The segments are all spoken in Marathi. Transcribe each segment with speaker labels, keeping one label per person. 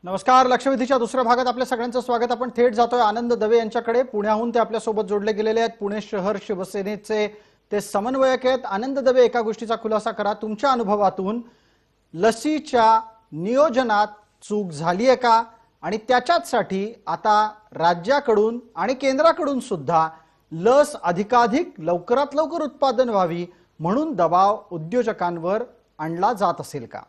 Speaker 1: नमस्कार. लक्षवेधीच्या दुसऱ्या भागात आपल्या सगळ्यांचं स्वागत. आपण थेट जातोय आनंद दवे यांच्याकडे. पुण्याहून ते आपल्या सोबत जोडले गेलेले आहेत. पुणे शहर शिवसेनेचे ते समन्वयक आहेत. आनंद दवे, एका गोष्टीचा खुलासा करा, तुमच्या अनुभवातून लसीच्या नियोजनात चूक झाली आहे का, आणि त्याच्यासाठी आता राज्याकडून आणि केंद्राकडून सुद्धा लस अधिकाधिक लवकरात लवकर उत्पादन व्हावी म्हणून दबाव उद्योजकांवर आणला जात असेल का?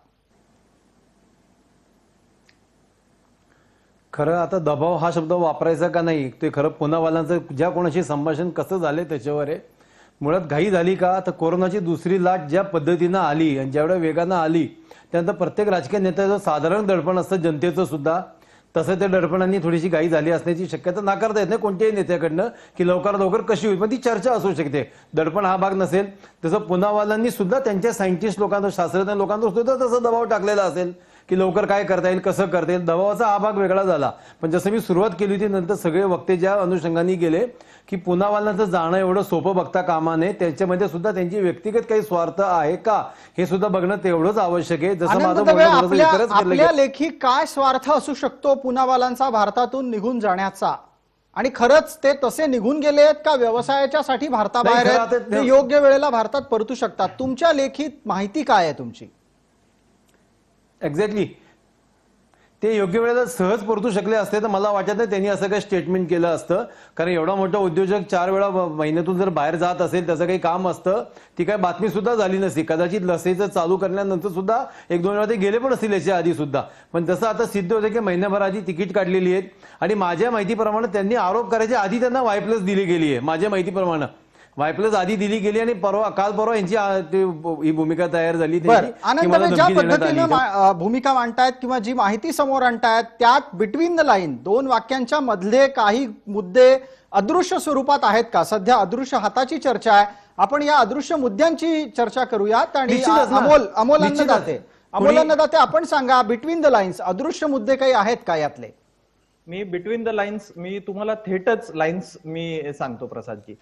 Speaker 2: खरं आता दबाव हा शब्द वापरायचा का नाही ते खरं पुनावाल्यांचं ज्या कोणाशी संभाषण कसं झाले त्याच्यावर आहे. मुळात घाई झाली का, तर कोरोनाची दुसरी लाट ज्या पद्धतीनं आली आणि जेवढ्या वेगानं आली त्यानंतर प्रत्येक राजकीय नेत्याचं साधारण दडपण असतं जनतेचं सुद्धा, तसं त्या दडपणांनी थोडीशी घाई झाली असण्याची शक्यता नाकारता येत नाही कोणत्याही नेत्याकडनं की लवकरात लवकर कशी होईल, पण ती चर्चा असू शकते. दडपण हा भाग नसेल तसं पुनावाल्यांनी सुद्धा त्यांच्या सायंटिस्ट लोकांवर, शास्त्रज्ञ लोकांवर सुद्धा तसं दबाव टाकलेला असेल की लवकर काय करता येईल, कसं करता येईल. दबावाचा हा भाग वेगळा झाला. पण जसं मी सुरुवात केली होती, नंतर सगळे वक्ते ज्या अनुषंगाने गेले की पुनावाल्यांचं जाणं एवढं सोपं बघता कामा नये, त्याच्यामध्ये सुद्धा त्यांची व्यक्तिगत काही स्वार्थ आहे का हे सुद्धा बघणं तेवढंच आवश्यक आहे. जसं माझं
Speaker 1: आपल्या लेखी काय स्वार्थ असू शकतो पुनावाल्यांचा भारतातून निघून जाण्याचा, आणि खरंच ते तसे निघून गेले आहेत का व्यवसायाच्या साठी भारताबाहेर आहेत, ते योग्य वेळेला भारतात परतू शकतात? तुमच्या लेखीत माहिती काय आहे तुमची?
Speaker 2: एक्झॅक्टली ते योग्य वेळेला सहज परतू शकले असते तर मला वाटत नाही त्यांनी असं काही स्टेटमेंट केलं असतं. कारण एवढा मोठा उद्योजक 4 वेळा महिन्यातून जर बाहेर जात असेल, त्याचं काही काम असतं, ती काही बातमी सुद्धा झाली नसती. कदाचित लसीचं चालू करण्यानंतर सुद्धा 1-2 वेळा ते गेले पण असतील याच्या आधी सुद्धा. पण तसं आता सिद्ध होतं की महिन्याभर आधी तिकीट काढलेली आहेत आणि माझ्या माहितीप्रमाणे त्यांनी आरोप करायच्या आधी त्यांना वाय+ दिली गेली आहे. माझ्या माहितीप्रमाणे वाय+ आधी दिली गेली आणि काल परवा यांची ही भूमिका तयार झाली.
Speaker 1: ज्या पद्धतीने भूमिका मांडतायत किंवा जी माहिती समोर आणतायत त्यात बिटवीन द लाईन 2 वाक्यांच्या मधले काही मुद्दे अदृश्य स्वरूपात आहेत का? सध्या अदृश्य हाताची चर्चा आहे, आपण या अदृश्य मुद्द्यांची चर्चा करूयात. आणि अमोल अन्नदाते, आपण सांगा, बिटवीन द लाईन्स अदृश्य मुद्दे काही आहेत का यातले?
Speaker 3: मी बिटवीन द लाईन्स, मी तुम्हाला थेटच लाईन्स मी सांगतो प्रसादजी.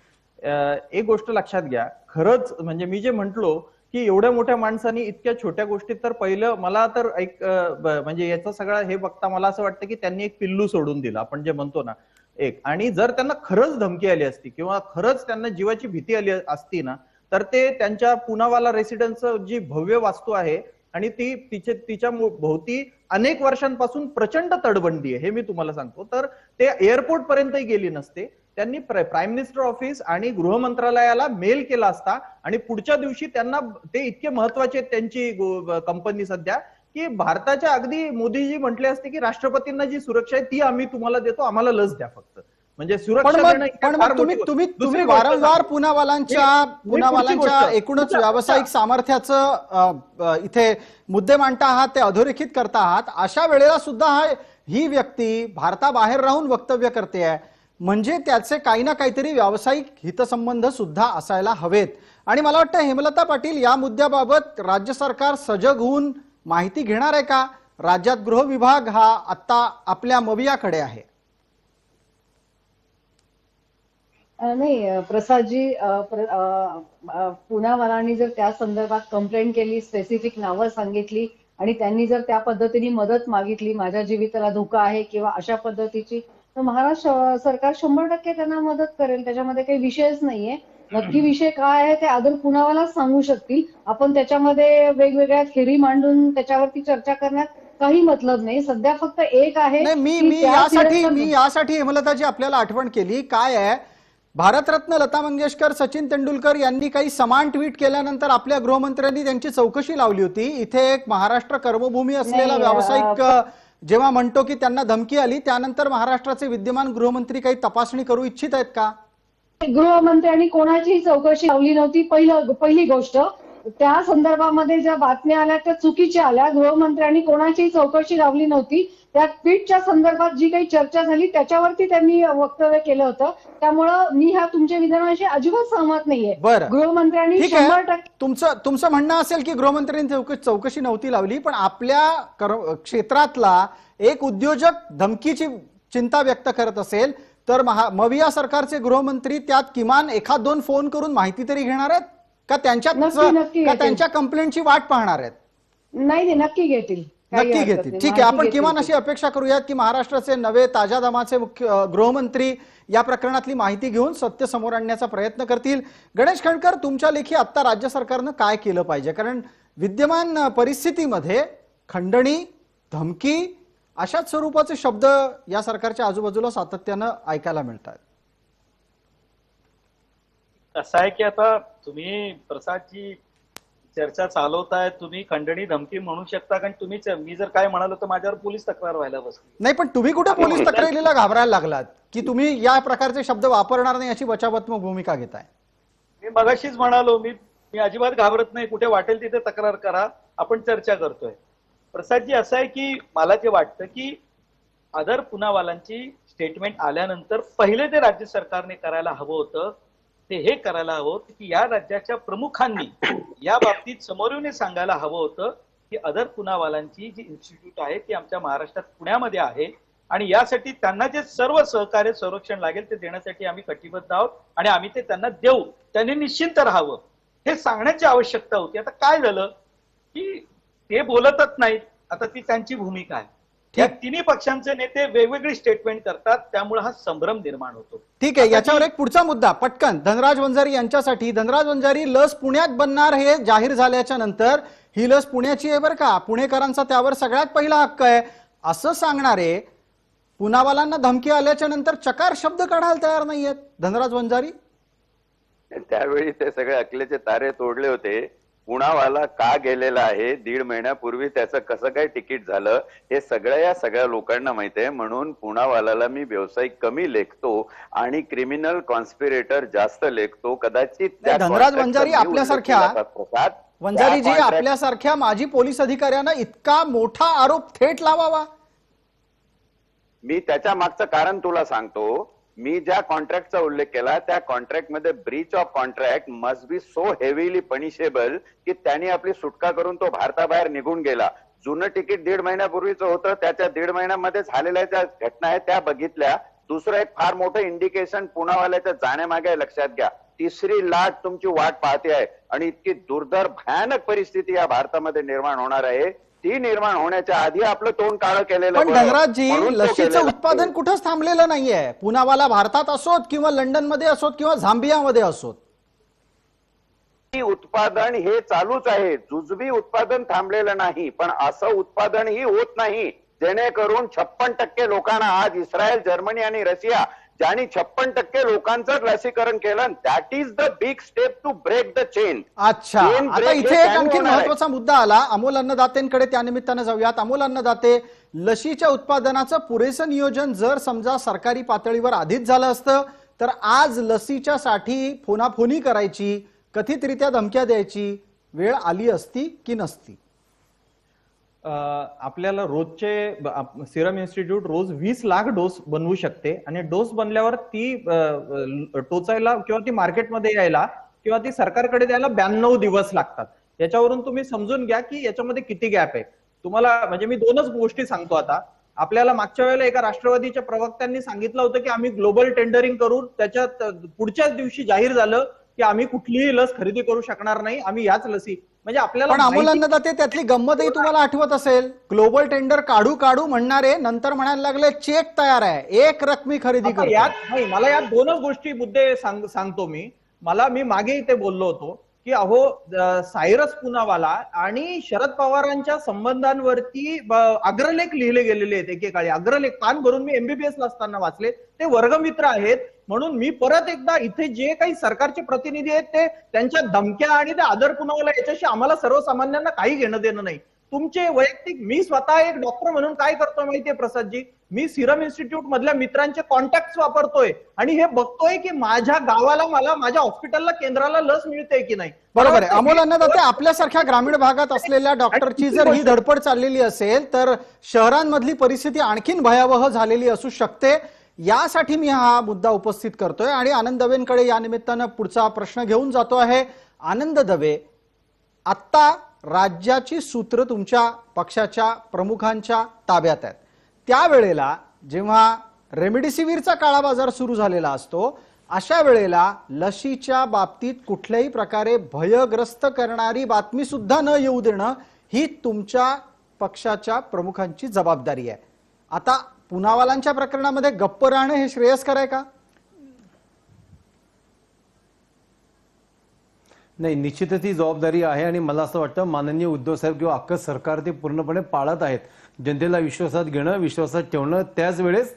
Speaker 3: एक गोष्ट लक्षात घ्या, खरंच म्हणजे मी जे म्हंटलो की एवढ्या मोठ्या माणसांनी इतक्या छोट्या गोष्टीत, तर पहिलं मला तर एक म्हणजे याचा सगळा हे बघता मला असं वाटतं की त्यांनी एक पिल्लू सोडून दिलं, आपण जे म्हणतो ना एक. आणि जर त्यांना खरंच धमकी आली असती किंवा खरंच त्यांना जीवाची भीती आली असती ना, तर ते त्यांच्या पुनावाला रेसिडेन्सचं जी भव्य वास्तू आहे आणि ती तिच्या भोवती अनेक वर्षांपासून प्रचंड तडबंदी आहे, हे मी तुम्हाला सांगतो, तर ते एअरपोर्ट पर्यंतही गेली नसते. त्यांनी प्राईम मिनिस्टर ऑफिस आणि गृह मंत्रालयाला मेल केला असता आणि पुढच्या दिवशी त्यांना ते इतके महत्वाचे त्यांची कंपनी सध्या की भारताच्या अगदी मोदीजी म्हटले असते की राष्ट्रपतींना जी सुरक्षा आहे ती आम्ही तुम्हाला देतो, आम्हाला लस द्या फक्त. म्हणजे सुरक्षा
Speaker 1: तुम्ही वारंवार पुनावाल्यांच्या एकूणच व्यावसायिक सामर्थ्याचं इथे मुद्दे मांडता आहात, ते अधोरेखित करता आहात. अशा वेळेला सुद्धा ही व्यक्ती भारताबाहेर राहून वक्तव्य करते आहे, म्हणजे त्याचे काही ना काहीतरी व्यावसायिक हितसंबंध सुद्धा असायला हवेत. आणि मला वाटतं हेमलता पाटील, या मुद्द्याबाबत राज्य सरकार सजग होऊन माहिती घेणार आहे का? राज्यात गृह विभाग हा आता आपल्या मवियाकडे आहे.
Speaker 4: नाही प्रसादजी, पुनावाल्यांनी जर त्या संदर्भात कंप्लेंट केली, स्पेसिफिक नावं सांगितली आणि त्यांनी जर त्या पद्धतीने मदत मागितली, माझ्या जीविताला धोका आहे किंवा अशा पद्धतीची, तर महाराष्ट्र सरकार 100% त्यांना मदत करेल. त्याच्यामध्ये काही विषयच नाहीये. नक्की विषय काय आहे ते आदर पुनावालाच सांगू शकतील. आपण त्याच्यामध्ये वेगवेगळ्या थेरी मांडून त्याच्यावरती चर्चा करण्यात काही मतलब नाही. सध्या फक्त एक आहे,
Speaker 1: मी यासाठी हेमलताजी आपल्याला आठवण केली. काय आहे, भारतरत्न लता मंगेशकर, सचिन तेंडुलकर यांनी काही समान ट्विट केल्यानंतर आपल्या गृहमंत्र्यांनी त्यांची चौकशी लावली होती. इथे एक महाराष्ट्र कर्मभूमी असलेला व्यावसायिक जेव्हा म्हणतो की त्यांना धमकी आली, त्यानंतर महाराष्ट्राचे विद्यमान गृहमंत्री काही तपासणी करू इच्छित आहेत का?
Speaker 4: गृहमंत्र्यांनी कोणाचीही चौकशी लावली नव्हती. पहिली गोष्ट, त्या संदर्भामध्ये ज्या बातम्या आल्या त्या चुकीच्या आल्या. गृहमंत्र्यांनी कोणाचीही चौकशी लावली नव्हती. त्या ट्विटच्या संदर्भात जी काही चर्चा झाली त्याच्यावरती त्यांनी वक्तव्य केलं होतं. त्यामुळं मी ह्या तुमच्या विधानाशी अजिबात सहमत नाहीये. गृहमंत्र्यांनी 100%
Speaker 1: तुमचं म्हणणं असेल की गृहमंत्र्यांनी चौकशी नव्हती लावली, पण आपल्या क्षेत्रातला एक उद्योजक धमकीची चिंता व्यक्त करत असेल तर मविया सरकारचे गृहमंत्री त्यात किमान 1-2 फोन करून माहिती तरी घेणार आहेत का? त्यांच्या कंप्लेंटची वाट पाहणार आहेत?
Speaker 4: नाही, नक्की घेतील. काही
Speaker 1: नक्की
Speaker 4: हरकत
Speaker 1: घेतील.
Speaker 4: नाही.
Speaker 1: ठीक आहे,
Speaker 4: माहिती
Speaker 1: आपण
Speaker 4: घेतील
Speaker 1: किमान
Speaker 4: ते.
Speaker 1: अशी अपेक्षा करूयात की महाराष्ट्राचे नवे ताज्या दमाचे गृहमंत्री या प्रकरणातली माहिती घेऊन सत्य समोर आणण्याचा प्रयत्न करतील. गणेश खंडकर, तुमच्या लेखी आता राज्य सरकारनं काय केलं पाहिजे? कारण विद्यमान परिस्थितीमध्ये खंडणी, धमकी अशाच स्वरूपाचे शब्द या सरकारच्या आजूबाजूला सातत्यानं ऐकायला मिळतात.
Speaker 5: असं आहे की आता तुम्ही प्रसादची चर्चा चालवताय, तुम्ही खंडणी धमकी म्हणू शकता, कारण तुम्ही मी जर काय म्हणालो तर माझ्यावर पोलीस तक्रार व्हायला बसली.
Speaker 1: नाही, पण तुम्ही कुठे पोलीस तक्रारीला घाबरायला लागलात की तुम्ही या प्रकारचे शब्द वापरणार नाही अशी बचावात्मक भूमिका घेताय?
Speaker 5: मी मगाशीच म्हणालो, मी अजिबात घाबरत नाही. कुठे वाटेल तिथे तक्रार करा, आपण चर्चा करतोय. प्रसादजी, असं आहे की मला जे वाटतं की अदर पुनावालांची स्टेटमेंट आल्यानंतर पहिले ते राज्य सरकारने करायला हवं होतं ते हे करायला हवं होतं की या राज्याच्या प्रमुखांनी या बाबतीत समोर येऊन सांगायला हवं होतं की अदर पुनावालांची जी इन्स्टिट्यूट आहे ती आमच्या महाराष्ट्रात पुण्यामध्ये आहे आणि यासाठी त्यांना जे सर्व सहकार्य संरक्षण लागेल ते देण्यासाठी आम्ही कटिबद्ध आहोत आणि आम्ही ते त्यांना देऊ. त्यांनी निश्चिंत राहावं हे सांगण्याची आवश्यकता होती. आता काय झालं की ते बोलतच नाहीत. आता ती त्यांची भूमिका आहे. या तिन्ही पक्षांचे नेते वेगवेगळी स्टेटमेंट करतात, त्यामुळे हा संभ्रम निर्माण होतो.
Speaker 1: ठीक आहे, याच्यावर एक पुढचा मुद्दा पटकन धनराज वंजारी यांच्यासाठी. धनराज वंजारी, लस पुण्यात बनणार हे जाहीर झाल्याच्या नंतर ही लस पुण्याची आहे बरं का, पुणेकरांचा त्यावर सगळ्यात पहिला हक्क आहे असं सांगणारे पुनावालांना धमकी आल्याच्या नंतर चकार शब्द काढायला तयार नाहीयेत धनराज वंजारी.
Speaker 6: त्यावेळी ते सगळे अकलेचे तारे तोडले होते. पुणावाला का गेलेला आहे, 1.5 महिन्यापूर्वी त्याचं कसं काय तिकीट झालं हे या सगळ्या लोकांना माहिती आहे. म्हणून पुणावालाला मी व्यावसायिक कमी लेखतो आणि क्रिमिनल कॉन्स्पिरेटर जास्त लेखतो. कदाचित
Speaker 1: धनराज वंजारी आपल्यासारख्या वंजारीजी आपल्यासारख्या माजी पोलीस अधिकाऱ्यांना इतका मोठा आरोप थेट लावावा?
Speaker 6: मी त्याच्या मागचं कारण तुला सांगतो. मी ज्या कॉन्ट्रॅक्टचा उल्लेख केला त्या कॉन्ट्रॅक्ट मध्ये Breach of contract must be so heavily punishable की त्यांनी आपली सुटका करून तो भारताबाहेर निघून गेला. जुनं तिकीट 1.5 महिन्यापूर्वीचं होतं, त्याच्या 1.5 महिन्यामध्ये झालेल्या ज्या घटना आहेत त्या बघितल्या. दुसरं एक फार मोठं इंडिकेशन पुणावाल्याच्या जाण्यामागे लक्षात घ्या. तिसरी लाट तुमची वाट पाहते आहे आणि इतकी दुर्धर भयानक परिस्थिती या भारतामध्ये निर्माण होणार आहे. ती निर्माण होण्याच्या आधी आपलं तोंड काळं केलेलं.
Speaker 1: पण धनराजजी, लशीचं उत्पादन कुठंच थांबलेलं नाहीये. पुनावाला भारतात असोत किंवा लंडन मध्ये असोत किंवा झांबियामध्ये असोत,
Speaker 6: उत्पादन हे चालूच आहे. जुजबी उत्पादन थांबलेलं नाही, पण असं उत्पादनही होत नाही जेणेकरून 56% लोकांना आज इस्रायल, जर्मनी आणि रशिया ज्यांनी 56% लोकांचं लसीकरण केलं, that is the big step to break the chain.
Speaker 1: अच्छा, आता इथे एक आणखी महत्वाचा मुद्दा आला. अमोल अन्नदातेंकडे त्या निमित्तानं जाऊयात. अमोल अन्नदाते, लशीच्या उत्पादनाचं पुरेसं नियोजन जर समजा सरकारी पातळीवर आधीच झालं असतं तर आज लसीच्या साठी फोनाफोनी करायची, कथितरित्या धमक्या द्यायची वेळ आली असती की नसती?
Speaker 3: आपल्याला रोजचे सिरम इन्स्टिट्यूट रोज 20 लाख डोस बनवू शकते आणि डोस बनल्यावर ती टोचायला किंवा ती मार्केटमध्ये यायला किंवा ती सरकारकडे द्यायला 92 दिवस लागतात. याच्यावरून तुम्ही समजून घ्या की याच्यामध्ये किती गॅप आहे. तुम्हाला म्हणजे मी 2च गोष्टी सांगतो आता. आपल्याला मागच्या वेळेला एका राष्ट्रवादीच्या प्रवक्त्यांनी सांगितलं होतं की आम्ही ग्लोबल टेंडरिंग करून त्याच्यात पुढच्याच दिवशी जाहीर झालं की आम्ही कुठलीही लस खरेदी करू शकणार नाही, आम्ही याच लसी. म्हणजे आपल्याला
Speaker 1: पण अमोल अन्नदाते, त्यातली गंमतही तुम्हाला आठवत असेल. ग्लोबल टेंडर काढू काढू म्हणणारे नंतर म्हणायला लागले चेक तयार आहे, एक रकमी खरेदी करतो.
Speaker 3: नाही, मला यात 2च गोष्टी मुद्दे सांगतो मी मागे इथे बोललो होतो की अहो सायरस पुनावाला आणि शरद पवारांच्या संबंधांवरती अग्रलेख लिहिले गेलेले आहेत. एकेकाळी अग्रलेख कान भरून मी MBBS ला असताना वाचले. ते वर्गमित्र आहेत. म्हणून मी परत एकदा इथे जे काही सरकारचे प्रतिनिधी आहेत ते त्यांच्या धमक्या आणि त्या आदर पुनावाला याच्याशी आम्हाला सर्वसामान्यांना काही घेणं देणं नाही. तुमचे वैयक्तिक, मी स्वतः एक डॉक्टर म्हणून काय करतोय माहितीये प्रसादजी, मी सिरम इन्स्टिट्यूट मधल्या मित्रांचे कॉन्टॅक्ट वापरतोय आणि हे बघतोय की माझ्या गावाला, मला माझ्या हॉस्पिटलला, केंद्राला लस मिळते की नाही.
Speaker 1: बरोबर आहे अमोल अन्नदाते, आपल्यासारख्या ग्रामीण भागात असलेल्या डॉक्टरची जर ही धडपड चाललेली असेल तर शहरांमधली परिस्थिती आणखीन भयावह झालेली असू शकते. यासाठी मी हा मुद्दा उपस्थित करतोय आणि आनंद दवेंकडे या निमित्तानं पुढचा प्रश्न घेऊन जातो आहे. आनंद दवे, आत्ता राज्याची सूत्र तुमच्या पक्षाच्या प्रमुखांच्या ताब्यात आहेत. त्यावेळेला जेव्हा रेमडेसिवीरचा काळा बाजार सुरू झालेला असतो, अशा वेळेला लशीच्या बाबतीत कुठल्याही प्रकारे भयग्रस्त करणारी बातमी सुद्धा न येऊ देणं ही तुमच्या पक्षाच्या प्रमुखांची जबाबदारी आहे. आता पुनावालांच्या प्रकरणामध्ये गप्प राहणं हे श्रेयस्कर आहे का?
Speaker 2: नाही, निश्चितच ही जबाबदारी आहे आणि मला असं वाटतं माननीय उद्धव साहेब किंवा अख्खं सरकार ते पूर्णपणे पाळत आहेत. जनतेला विश्वासात घेणं, विश्वासात ठेवणं, त्याच वेळेस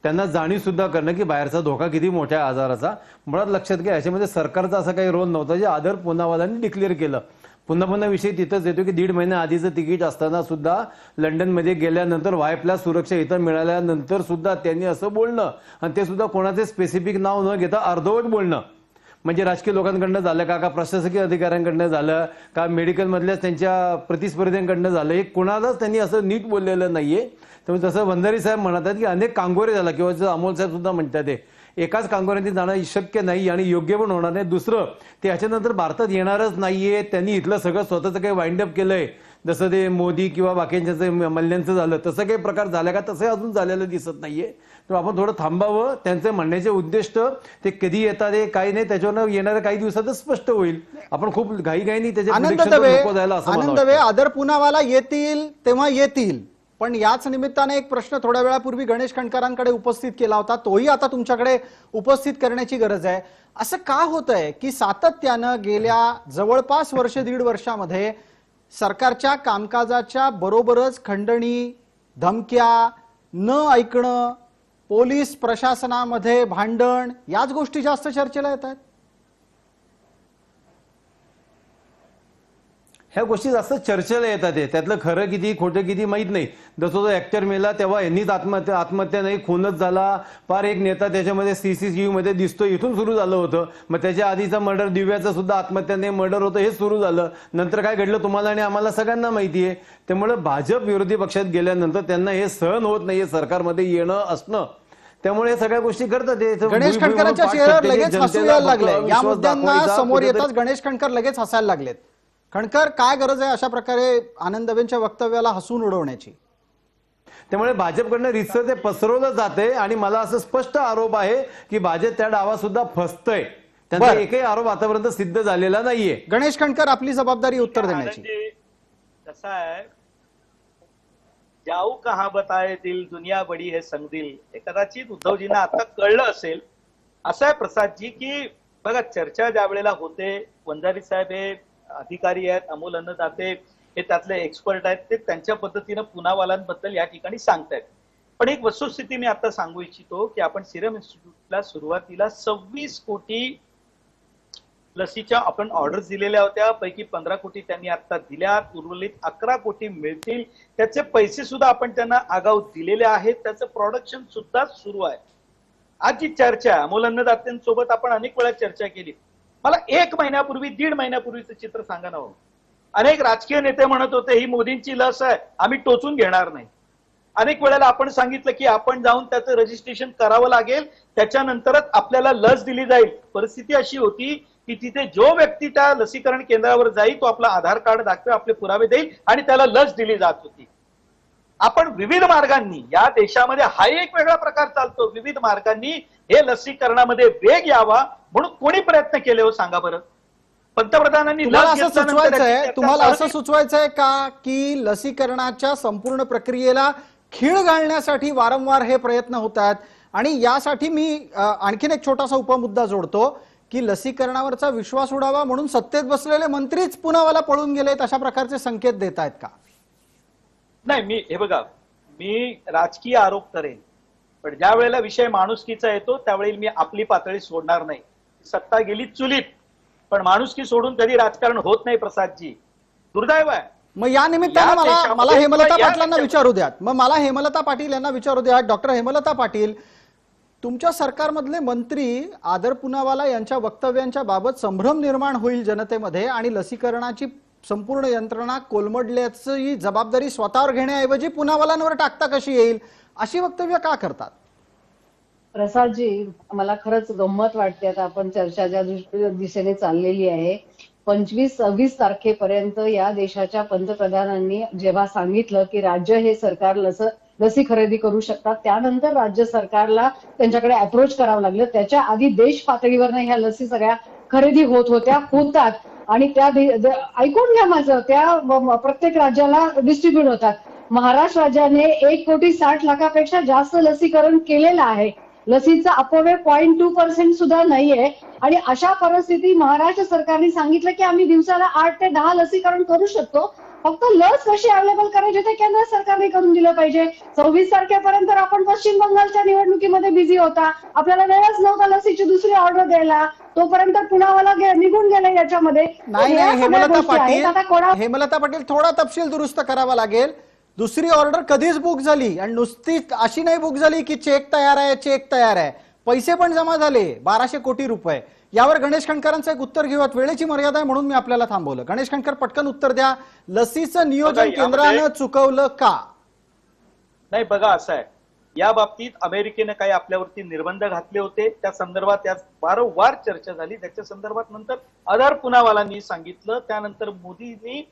Speaker 2: त्यांना जाणीव सुद्धा करणं की बाहेरचा धोका किती मोठ्या आहे आजाराचा. मुळात लक्षात घ्या, याच्यामध्ये सरकारचा असा काही रोल नव्हता जे आदर पुनावालांनी डिक्लेअर केलं. पुन्हा विषय तिथंच येतो की 1.5 महिना आधीचं तिकीट असताना सुद्धा लंडनमध्ये गेल्यानंतर वायफला सुरक्षा इथं मिळाल्यानंतर सुद्धा त्यांनी असं बोलणं, आणि ते सुद्धा कोणाचे स्पेसिफिक नाव न घेता अर्धवट बोलणं, म्हणजे राजकीय लोकांकडनं झालं का प्रशासकीय अधिकाऱ्यांकडनं झालं का मेडिकल मधल्याच त्यांच्या प्रतिस्पर्ध्यांकडनं झालं, हे कोणालाच त्यांनी असं नीट बोललेलं नाहीये. त्यामुळे तसं भंडारी साहेब म्हणतात की अनेक कांगोरे झाला, किंवा अमोल साहेब सुद्धा म्हणतात एकाच कांगोऱ्यांनी जाणं शक्य नाही आणि योग्य पण होणार नाही. दुसरं, ते याच्यानंतर भारतात येणारच नाहीये. त्यांनी इथलं सगळं स्वतःचं काही वाइंड अप केलंय, जसं ते मोदी किंवा बाकींच्या मल्ल्यांचं झालं तसं काही प्रकार झाला का, तसं अजून झालेलं दिसत नाहीये. तर आपण थोडं थांबावं. त्यांचे म्हणण्याचे उद्दिष्ट ते कधी येतात हे काही नाही, त्याच्यावर येणाऱ्या काही दिवसातच स्पष्ट होईल. आपण खूप घाईघाईनी त्याचे
Speaker 1: आनंद दवे आदर पुनावाला येतील तेव्हा येतील, पण याच निमित्ताने एक प्रश्न थोड्या वेळापूर्वी गणेश कणकरांकडे उपस्थित केला होता, तोही आता तुमच्याकडे उपस्थित करण्याची गरज आहे. असं का होतंय की सातत्यानं गेल्या जवळपास 1.5 वर्षामध्ये सरकारच्या कामकाजाच्या बरोबरच खंडणी, धमक्या, न ऐकणं, पोलीस प्रशासनामध्ये भांडण, याच गोष्टी जास्त चर्चेला येत आहेत?
Speaker 2: ह्या गोष्टी जास्त चर्चेला येतात. त्यातलं खरं किती खोटं किती माहीत नाही. जसं तो ऍक्टर मेला तेव्हा यांनीच आत्महत्या नाही, खूनच झाला. फार एक नेता त्याच्यामध्ये सीसीटीव्ही मध्ये दिसतो, इथून सुरू झालं होतं. मग त्याच्या आधीचा मर्डर, दिव्याचं सुद्धा आत्महत्या नाही मर्डर होतं, हे सुरू झालं. नंतर काय घडलं तुम्हाला आणि आम्हाला सगळ्यांना माहिती आहे. त्यामुळे भाजप विरोधी पक्षात गेल्यानंतर त्यांना हे सहन होत नाहीये सरकारमध्ये येणं असणं. त्यामुळे हे सगळ्या गोष्टी करतात.
Speaker 1: गणेश कणकरांच्या चेहऱ्यावर लगेच हसू यायला लागले. या मुद्द्यांना समोर येताच गणेश कणकर लगेच हसायला लागलेत. कणकर, काय गरज आहे अशा प्रकारे आनंद दवेंच्या वक्तव्याला हसून उडवण्याची?
Speaker 2: त्यामुळे भाजपकडनं रितसर ते पसरवलं जाते आणि मला असं स्पष्ट आरोप आहे की भाजप त्या डावात सुद्धा फसतंय. त्यांचा एकही आरोप आतापर्यंत सिद्ध झालेला नाहीये.
Speaker 1: गणेश कणकर, आपली जबाबदारी उत्तर देण्याची.
Speaker 5: कसं आहे, जाऊ कहा बताए दिल, दुनिया बडी है संग दिल, हे कदाचित उद्धवजींना आता कळलं असेल. असं आहे प्रसादजी की बघा, चर्चा ज्या वेळेला होते, वंजारी साहेब हे अधिकारी आहेत, अमोल अन्नदाते हे त्यातले एक्सपर्ट आहेत, ते त्यांच्या पद्धतीनं पुनावालांबद्दल या ठिकाणी सांगतायत. पण एक वस्तुस्थिती मी आता सांगू इच्छितो की आपण सिरम इन्स्टिट्यूटला सुरुवातीला 26 कोटी लसीच्या आपण ऑर्डर्स दिलेल्या होत्या, पैकी 15 कोटी त्यांनी आता दिल्या, उर्वरित 11 कोटी मिळतील. त्याचे पैसे सुद्धा आपण त्यांना आगाऊ दिलेले आहेत, त्याचं प्रोडक्शन सुद्धा सुरू आहे. आज जी चर्चा अमोल अन्नदात्यांसोबत आपण अनेक वेळा चर्चा केली. मला 1 महिन्यापूर्वी 1.5 महिन्यापूर्वीचं चित्र सांगा ना. अनेक राजकीय नेते म्हणत होते ही मोदींची लस आहे, आम्ही टोचून घेणार नाही. अनेक वेळेला आपण सांगितलं की आपण जाऊन त्याचं रजिस्ट्रेशन करावं लागेल, त्याच्यानंतरच आपल्याला लस दिली जाईल. परिस्थिती अशी होती की तिथे जो व्यक्ती त्या लसीकरण केंद्रावर जाईल तो आपला आधार कार्ड दाखवेल, आपले पुरावे देईल आणि त्याला लस दिली जात होती. आपण विविध मार्गांनी, या देशामध्ये हा एक वेगळा प्रकार चालतो, विविध मार्गांनी हे लसीकरणामध्ये वेग यावा म्हणून कोणी प्रयत्न केले हो सांगा बरं? पंतप्रधानांनी
Speaker 1: तुम्हाला असं सुचवायचंय का की लसीकरणाच्या संपूर्ण प्रक्रियेला खीळ घालण्यासाठी वारंवार हे प्रयत्न होत आहेत? आणि यासाठी मी आणखीन एक छोटासा उपमुद्दा जोडतो की लसीकरणावरचा विश्वास उडावा म्हणून सत्तेत बसलेले मंत्रीच पुनावाला पळून गेलेत, अशा प्रकारचे संकेत देत आहेत का?
Speaker 5: नाही, मी हे बघा, मी राजकीय आरोप करेन, पण ज्या वेळेला विषय माणुसकीचा येतो त्यावेळी मी आपली पातळी सोडणार नाही. सत्ता गेली चुलीत, पण माणुसकी सोडून कधी राजकारण होत नाही प्रसादजी, दुर्दैव आहे.
Speaker 1: मग या निमित्तानं मला हेमलता पाटलांना विचारू द्यात. मला हेमलता पाटील यांना विचारू द्या. डॉक्टर हेमलता पाटील, तुमच्या सरकारमधले मंत्री आदर पुनावाला यांच्या वक्तव्यांच्या बाबत संभ्रम निर्माण होईल जनतेमध्ये आणि लसीकरणाची संपूर्ण यंत्रणा कोलमडल्याची जबाबदारी स्वतःवर घेण्याऐवजी पुनावालांवर टाकता कशी येईल, अशी वक्तव्य का करतात?
Speaker 4: प्रसादजी, मला खरंच गंमत वाटते. आता आपण चर्चा ज्या दिशेने चाललेली आहे, 25-26 तारखेपर्यंत या देशाच्या पंतप्रधानांनी जेव्हा सांगितलं की राज्य हे सरकार लसी खरेदी करू शकतात, त्यानंतर राज्य सरकारला त्यांच्याकडे अप्रोच करावं लागलं. त्याच्या आधी देश पातळीवर ह्या लसी सगळ्या खरेदी होतात आणि त्या ऐकून घ्या माझं, त्या प्रत्येक राज्याला डिस्ट्रीब्युट होतात. महाराष्ट्र राज्याने 1,60,00,000पेक्षा जास्त लसीकरण केलेलं आहे. लसीचा अपव्यय 0.2% सुद्धा नाहीये आणि अशा परिस्थितीत महाराष्ट्र सरकारने सांगितलं की आम्ही दिवसाला 8 ते 10 लसीकरण करू शकतो. फक्त लस कशी अवेलेबल करायची ते केंद्र सरकारने करून दिलं पाहिजे. 26 तारखेपर्यंत आपण पश्चिम बंगालच्या निवडणुकीमध्ये बिझी होता. आपल्याला वेळच नव्हता लसीची दुसरी ऑर्डर द्यायला. तोपर्यंत पुण्यावाला निघून गेले याच्यामध्ये.
Speaker 1: नाही
Speaker 4: या
Speaker 1: नाही
Speaker 4: सगळ्या
Speaker 1: हेमलता
Speaker 4: गोष्टी आहेत. आता
Speaker 1: पाटील हेमलता पाटील थोडा तपशील दुरुस्त करावा लागेल. दुसरी ऑर्डर कधीच बुक झाली आणि नुसती अशी नाही बुक झाली की चेक तयार आहे, पैसे पण जमा झाले 1200 कोटी रुपये. यावर गणेश खंडकरांचं एक उत्तर घेऊयात. वेळेची मर्यादा आहे म्हणून मी आपल्याला थांबवलं. गणेश खंडकर पटकन उत्तर द्या. लसीचं नियोजन केंद्रानं चुकवलं का?
Speaker 5: नाही बघा, असं आहे, या बाबतीत अमेरिकेने काही आपल्यावरती निर्बंध घातले होते. त्या संदर्भात यात वारंवार चर्चा झाली. त्याच्या संदर्भात नंतर आधार पुनावालांनी सांगितलं. त्यानंतर मोदींनी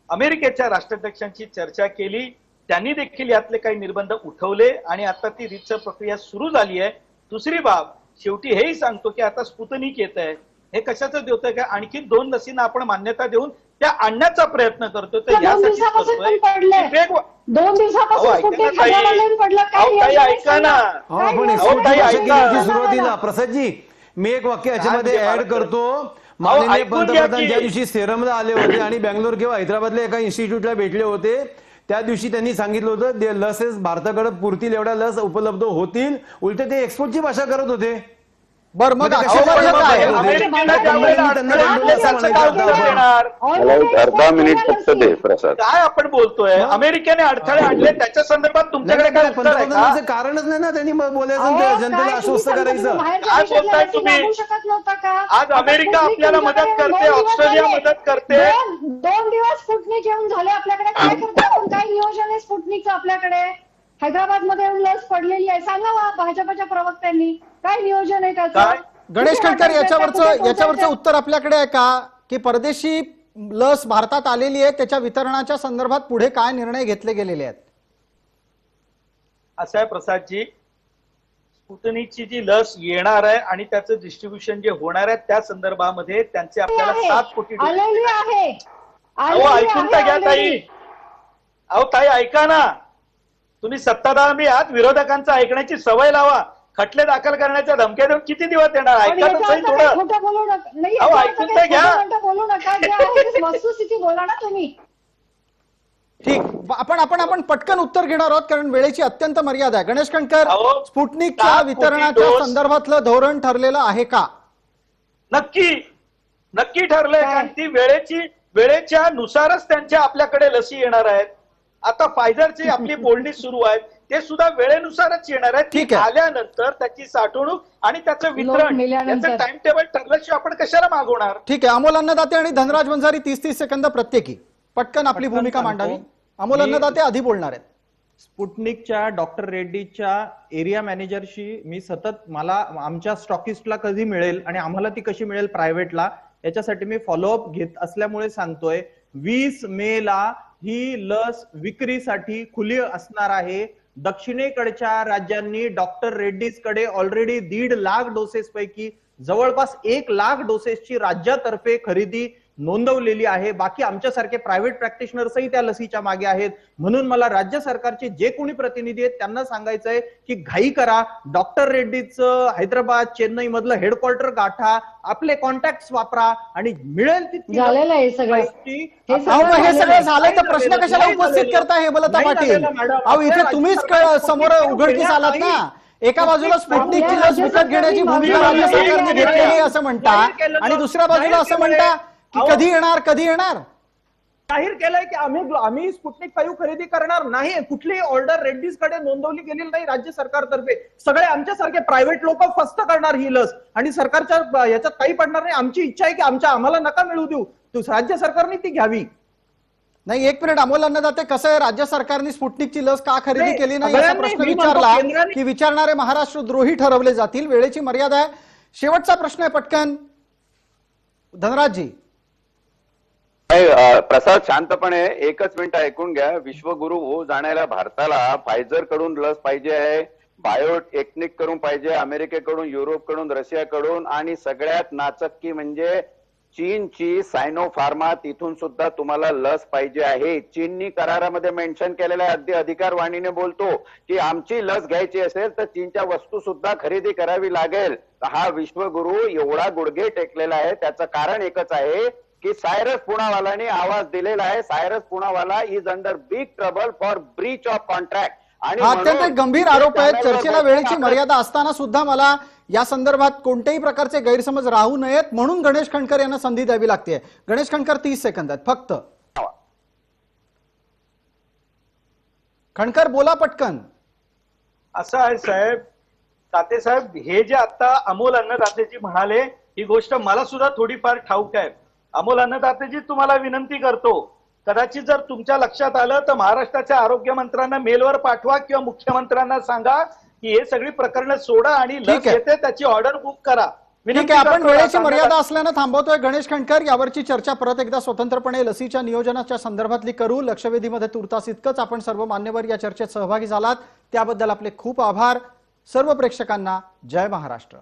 Speaker 5: अमेरिकेच्या राष्ट्राध्यक्षांची चर्चा केली. त्यांनी देखील यातले काही निर्बंध उठवले आणि आता ती रीतसर प्रक्रिया सुरू झाली आहे. दुसरी बाब, शेवटी हेही सांगतो की आता स्पुतनिक येत आहे. हे कशाचं देतोय का? आणखी 2 लसींना आपण मान्यता देऊन त्या आणण्याचा प्रयत्न करतोय. तर
Speaker 4: 2 दिवसापासून पण पडले. 2 दिवसापासून स्पुतनिक हजाराला पडलं.
Speaker 5: ताई ऐका ना,
Speaker 2: आपण सुरुवातीला प्रसादजी मी एक वाक्य याच्यामध्ये ऍड करतो. माननीय पंतप्रधान ज्या दिवशी सेरमला आले होते आणि बँगलोर किंवा हैदराबादला एका इन्स्टिट्यूटला भेटले होते, त्या दिवशी त्यांनी सांगितलं होतं लसेस भारताकडे पुरतील एवढ्या लस उपलब्ध होतील. उलट ते एक्सपोर्टची भाषा करत होते.
Speaker 1: बरं मग
Speaker 6: मला एक अर्धा मिनिट फक्त दे प्रसाद.
Speaker 5: काय आपण बोलतोय? अमेरिकेने अडथळे आणले त्याच्या संदर्भात तुमच्याकडे काय उत्तर आहे का?
Speaker 2: पंतप्रधानांचं कारणच नाही ना त्यांनी बोलायचं, जनतेला आश्वस्त करायचं.
Speaker 5: काय बोलताय तुम्ही? आज अमेरिका आपल्याला मदत करते, ऑस्ट्रेलिया मदत करते.
Speaker 4: 2 दिवस स्पुटनिक येऊन झाले आपल्याकडे. काय करतो आपण? काय नियोजन आहे स्पुटनिकचं आपल्याकडे? हैदराबाद मध्ये येऊन लस पडलेली आहे. सांगा भाजपच्या प्रवक्त्यांनी काय नियोजन आहे त्याचं?
Speaker 1: गणेश खंडकर याच्यावरचं उत्तर आपल्याकडे आहे का की परदेशी लस भारतात आलेली आहे, त्याच्या वितरणाच्या संदर्भात पुढे काय निर्णय घेतले गेलेले आहेत?
Speaker 5: असं आहे प्रसादजी, स्पुटनिकची जी लस येणार आहे आणि त्याचं डिस्ट्रीब्युशन जे होणार आहे त्या संदर्भामध्ये त्यांचे आपल्याला 7 कोटी
Speaker 4: आलेली आहे.
Speaker 5: अहो ऐकून तर घ्या ताई. अहो ताई ऐका ना, तुम्ही सत्ताधारी मी आहात, विरोधकांचं ऐकण्याची सवय लावा. खटले दाखल करण्याच्या धमक्या देऊन किती दिवस येणार? ऐका तर सही थोडं. अहो ऐकून तर घ्या.
Speaker 4: बोलू नका. वस्तुस्थिती बोला ना तुम्ही.
Speaker 1: ठीक, आपण पटकन उत्तर घेणार आहोत कारण वेळेची अत्यंत मर्यादा आहे. गणेश खंडकर, स्पुटनिकच्या
Speaker 5: 7 कोटी
Speaker 1: वितरणाच्या
Speaker 5: डोस
Speaker 1: संदर्भातलं धोरण ठरलेलं आहे का?
Speaker 5: नक्की ठरलंय. कारण ती वेळेच्या नुसारच त्यांच्या आपल्याकडे लसी येणार आहेत. आता फायझरची आपली बोलणी सुरू आहे, ते सुद्धा वेळेनुसारच येणार आहे.
Speaker 1: ठीक आहे.
Speaker 5: आल्यानंतर त्याची साठवणूक आणि त्याचं वितरण याचं टाइम टेबल ठरल्याशिवाय आपण कशाला मागवणार?
Speaker 1: ठीक आहे. अमोल अन्नदाते आणि धनराज वंजारी 30-30 सेकंद प्रत्येकी पटकन आपली भूमिका मांडावी. अमोल अन्नदाते आधी बोलणार आहेत.
Speaker 3: स्पुटनिकच्या डॉक्टर रेड्डीच्या एरिया मॅनेजरशी मी सतत, मला आमच्या स्टॉकिस्टला कधी मिळेल आणि आम्हाला ती कशी मिळेल प्रायव्हेटला, याच्यासाठी मी फॉलोअप घेत असल्यामुळे सांगतोय 20 मेला ही लस विक्रीसाठी खुली असणार आहे. दक्षिणेकडच्या राज्यांनी डॉक्टर रेड्डीजकडे ऑलरेडी 1.5 लाख डोसेस पैकी जवळपास 1 लाख डोसेसची राज्यातर्फे खरेदी नोंदवलेली आहे. बाकी आमच्यासारखे प्रायव्हेट प्रॅक्टिशनर्सही त्या लसीच्या मागे आहेत. म्हणून मला राज्य सरकारचे जे कोणी प्रतिनिधी आहेत त्यांना सांगायचंय की घाई करा. डॉक्टर रेड्डीचं हैदराबाद, चेन्नई मधलं हेडक्वार्टर गाठा, आपले कॉन्टॅक्ट वापरा आणि मिळेल तितकी
Speaker 4: झालेलं आहे सगळं.
Speaker 1: हे सगळं झालं तर प्रश्न कशाला उपस्थित करताय हेमलता पाटील? अहो इथे तुम्हीच समोर उघडकीस आलात ना. एका बाजूला स्पुटनिकची लस विकत घेण्याची भूमिका राज्य सरकारने घेतलेली असं म्हणता आणि दुसऱ्या बाजूला असं म्हणता की कधी येणार
Speaker 3: जाहीर केलंय की आम्ही स्पुटनिक 5 खरेदी करणार नाही. कुठलीही ऑर्डर रेड्डीज कडे नोंदवली गेलेली नाही राज्य सरकारतर्फे. सगळे आमच्यासारखे प्रायव्हेट लोक फस्त करणार ही लस आणि सरकारच्या याच्यात काही पडणार नाही. आमची इच्छा आहे की आम्हाला नका मिळू देऊ, राज्य सरकारने ती घ्यावी.
Speaker 1: नाही, एक मिनिट अमोल अन्नदाते, कसं आहे, राज्य सरकारने स्पुटनिकची लस का खरेदी केली नाही असा प्रश्न विचारला की विचारणारे महाराष्ट्र द्रोही ठरवले जातील. वेळेची मर्यादा आहे. शेवटचा प्रश्न आहे पटकन धनराजजी.
Speaker 6: प्रसाद शांतपणे एकच मिनिट ऐकून घ्या. विश्वगुरु हो जाणाऱ्या भारताला फायझर कडून लस पाहिजे आहे, बायोटेक्निक कडून पाहिजे, अमेरिकेकडून, युरोपकडून, रशियाकडून आणि सगळ्यात नाचक्की म्हणजे चीनची सायनोफार्मा तिथून सुद्धा तुम्हाला लस पाहिजे आहे. चीननी करारामध्ये मेन्शन केलेलं आहे, अगदी अधिकारवाणीने बोलतो की आमची लस घ्यायची असेल तर चीनच्या वस्तू सुद्धा खरेदी करावी लागेल. हा विश्वगुरु एवढा गुडघे टेकलेला आहे, त्याचं कारण एकच आहे की सायरस पुनावालाने आवाज दिलेला आहे. Cyrus Poonawalla is under big trouble for breach of contract. आणि
Speaker 1: हा अत्यंत
Speaker 6: म्हणून
Speaker 1: गंभीर आरोप आहे.
Speaker 6: चॅनलवर
Speaker 1: चर्चेला
Speaker 6: बोलताना
Speaker 1: वेळेची मर्यादा असताना सुद्धा मला या संदर्भात कोणत्याही प्रकारचे गैरसमज राहू नयेत म्हणून गणेश खंडकर यांना संधी द्यावी लागते. गणेश खंडकर 30 सेकंदात फक्त. खंडकर बोला पटकन.
Speaker 5: असं आहे साहेब, ताते साहेब, हे जे आता अमोल अन्नदातेजी म्हणाले ही गोष्ट मला सुद्धा थोडीफार ठाऊक आहे. अमोल अन्नदातेजी, तुम्हाला विनंती करतो, कदाचित जर तुमच्या लक्षात आलं तर महाराष्ट्राच्या आरोग्य मंत्र्यांना मेलवर पाठवा किंवा मुख्यमंत्र्यांना सांगा की हे सगळी प्रकरणं सोडा आणि लस येते त्याची ऑर्डर बुक करा.
Speaker 1: ठीक आहे, आपण वेळेची मर्यादा असल्यानं थांबवतोय. गणेश खंडकर, यावरची चर्चा परत एकदा स्वतंत्रपणे लसीच्या नियोजनाच्या संदर्भातली करू. लक्षवेधीमध्ये तुर्तास इतकंच. आपण सर्व मान्यवर या चर्चेत सहभागी झालात त्याबद्दल आपले खूप आभार. सर्व प्रेक्षकांना जय महाराष्ट्र.